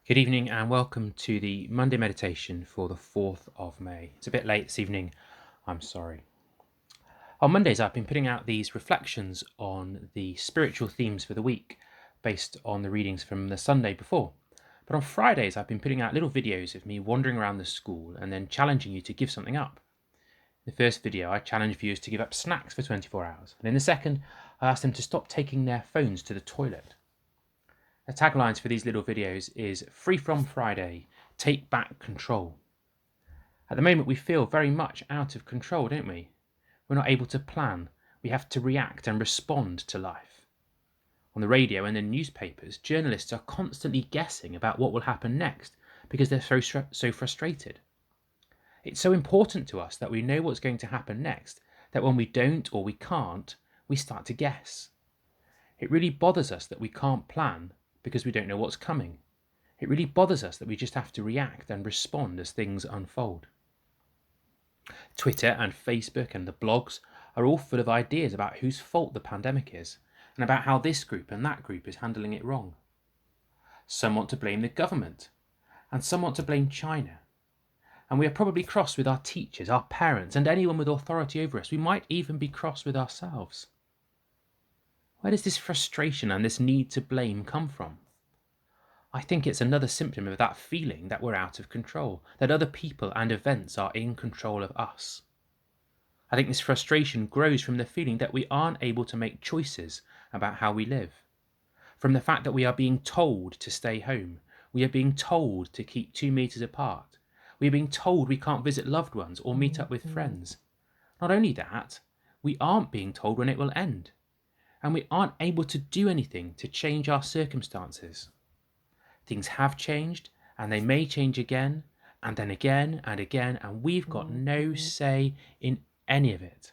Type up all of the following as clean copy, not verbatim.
Good evening and welcome to the Monday meditation for the 4th of May. It's a bit late this evening, I'm sorry. On Mondays, I've been putting out these reflections on the spiritual themes for the week based on the readings from the Sunday before. But on Fridays, I've been putting out little videos of me wandering around the school and then challenging you to give something up. In the first video, I challenged viewers to give up snacks for 24 hours. And in the second, I asked them to stop taking their phones to the toilet. The taglines for these little videos is Free From Friday, Take Back Control. At the moment we feel very much out of control, don't we? We're not able to plan, we have to react and respond to life. On the radio and in newspapers, journalists are constantly guessing about what will happen next because they're so frustrated. It's so important to us that we know what's going to happen next that when we don't or we can't, we start to guess. It really bothers us that we can't plan because we don't know what's coming. It really bothers us that we just have to react and respond as things unfold. Twitter and Facebook and the blogs are all full of ideas about whose fault the pandemic is and about how this group and that group is handling it wrong. Some want to blame the government and some want to blame China. And we are probably cross with our teachers, our parents, and anyone with authority over us. We might even be cross with ourselves. Where does this frustration and this need to blame come from? I think it's another symptom of that feeling that we're out of control, that other people and events are in control of us. I think this frustration grows from the feeling that we aren't able to make choices about how we live, from the fact that we are being told to stay home, we are being told to keep 2 meters apart, we are being told we can't visit loved ones or meet up with friends. Not only that, we aren't being told when it will end, and we aren't able to do anything to change our circumstances. Things have changed, and they may change again, and then again and again, and we've got no say in any of it.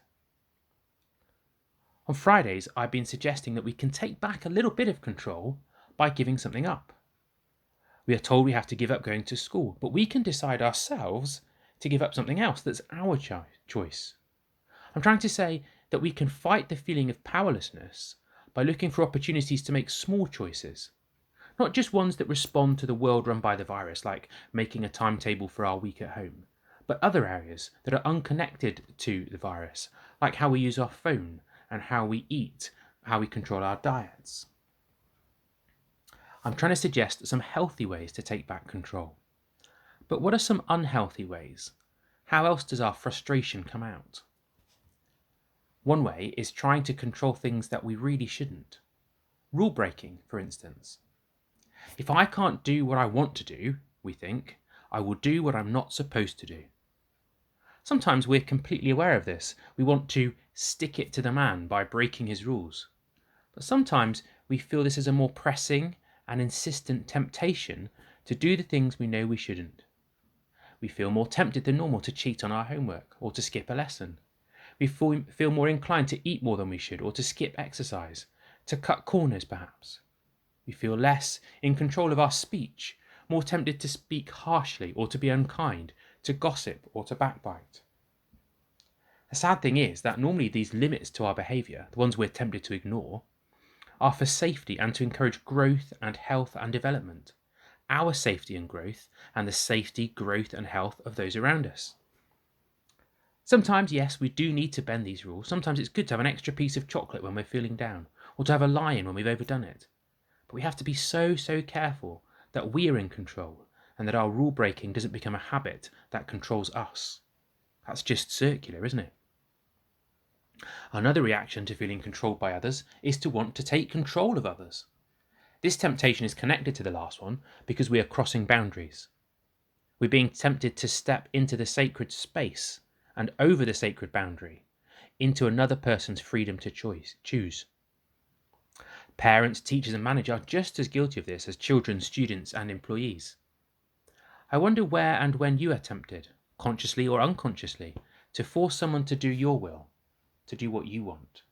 On Fridays, I've been suggesting that we can take back a little bit of control by giving something up. We are told we have to give up going to school, but we can decide ourselves to give up something else that's our choice. I'm trying to say that we can fight the feeling of powerlessness by looking for opportunities to make small choices. Not just ones that respond to the world run by the virus, like making a timetable for our week at home, but other areas that are unconnected to the virus, like how we use our phone and how we eat, how we control our diets. I'm trying to suggest some healthy ways to take back control. But what are some unhealthy ways? How else does our frustration come out? One way is trying to control things that we really shouldn't. Rule breaking, for instance. If I can't do what I want to do, we think, I will do what I'm not supposed to do. Sometimes we're completely aware of this. We want to stick it to the man by breaking his rules. But sometimes we feel this is a more pressing and insistent temptation to do the things we know we shouldn't. We feel more tempted than normal to cheat on our homework or to skip a lesson. We feel more inclined to eat more than we should or to skip exercise, to cut corners perhaps. We feel less in control of our speech, more tempted to speak harshly or to be unkind, to gossip or to backbite. The sad thing is that normally these limits to our behaviour, the ones we're tempted to ignore, are for safety and to encourage growth and health and development. Our safety and growth, and the safety, growth and health of those around us. Sometimes, yes, we do need to bend these rules. Sometimes it's good to have an extra piece of chocolate when we're feeling down, or to have a lie-in when we've overdone it. But we have to be so careful that we are in control and that our rule breaking doesn't become a habit that controls us. That's just circular, isn't it? Another reaction to feeling controlled by others is to want to take control of others. This temptation is connected to the last one because we are crossing boundaries. We're being tempted to step into the sacred space and over the sacred boundary, into another person's freedom to choose. Parents, teachers and managers are just as guilty of this as children, students and employees. I wonder where and when you are tempted, consciously or unconsciously, to force someone to do your will, to do what you want.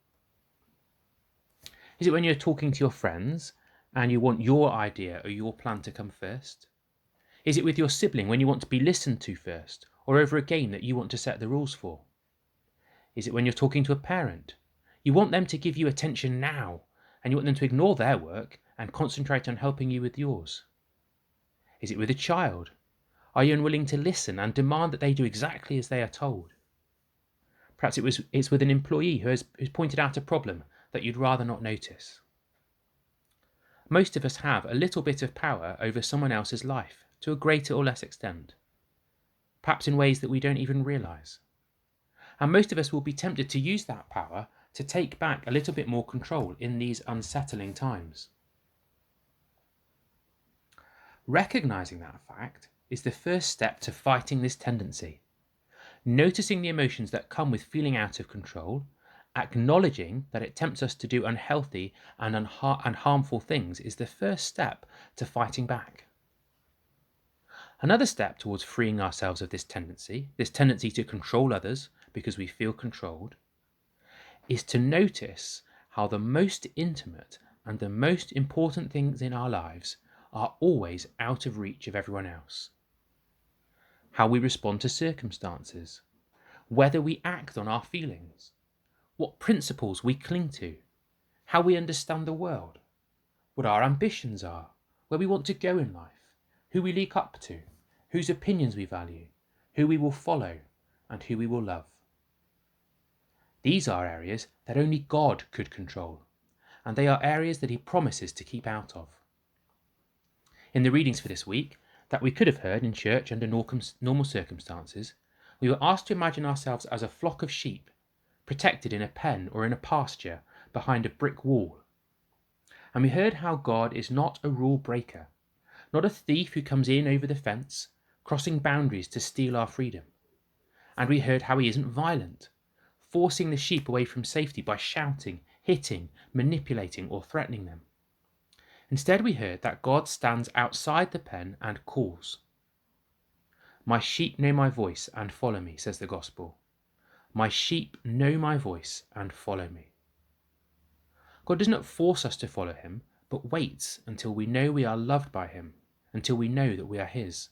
Is it when you're talking to your friends and you want your idea or your plan to come first? Is it with your sibling when you want to be listened to first, or over a game that you want to set the rules for? Is it when you're talking to a parent? You want them to give you attention now, and you want them to ignore their work and concentrate on helping you with yours. Is it with a child? Are you unwilling to listen and demand that they do exactly as they are told? Perhaps it's with an employee who's pointed out a problem that you'd rather not notice. Most of us have a little bit of power over someone else's life, to a greater or less extent, perhaps in ways that we don't even realise. And most of us will be tempted to use that power to take back a little bit more control in these unsettling times. Recognising that fact is the first step to fighting this tendency. Noticing the emotions that come with feeling out of control, acknowledging that it tempts us to do unhealthy and harmful things is the first step to fighting back. Another step towards freeing ourselves of this tendency to control others because we feel controlled, is to notice how the most intimate and the most important things in our lives are always out of reach of everyone else. How we respond to circumstances, whether we act on our feelings, what principles we cling to, how we understand the world, what our ambitions are, where we want to go in life, who we look up to, whose opinions we value, who we will follow, and who we will love. These are areas that only God could control, and they are areas that he promises to keep out of. In the readings for this week, that we could have heard in church under normal circumstances, we were asked to imagine ourselves as a flock of sheep, protected in a pen or in a pasture behind a brick wall. And we heard how God is not a rule breaker, not a thief who comes in over the fence, crossing boundaries to steal our freedom. And we heard how he isn't violent, forcing the sheep away from safety by shouting, hitting, manipulating, or threatening them. Instead, we heard that God stands outside the pen and calls. My sheep know my voice and follow me, says the gospel. My sheep know my voice and follow me. God does not force us to follow him, but waits until we know we are loved by him, until we know that we are his.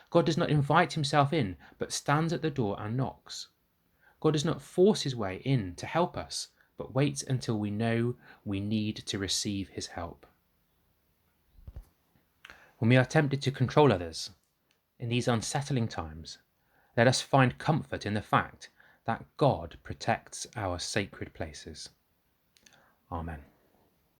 God does not invite himself in, but stands at the door and knocks. God does not force his way in to help us, but waits until we know we need to receive his help. When we are tempted to control others in these unsettling times, let us find comfort in the fact that God protects our sacred places. Amen.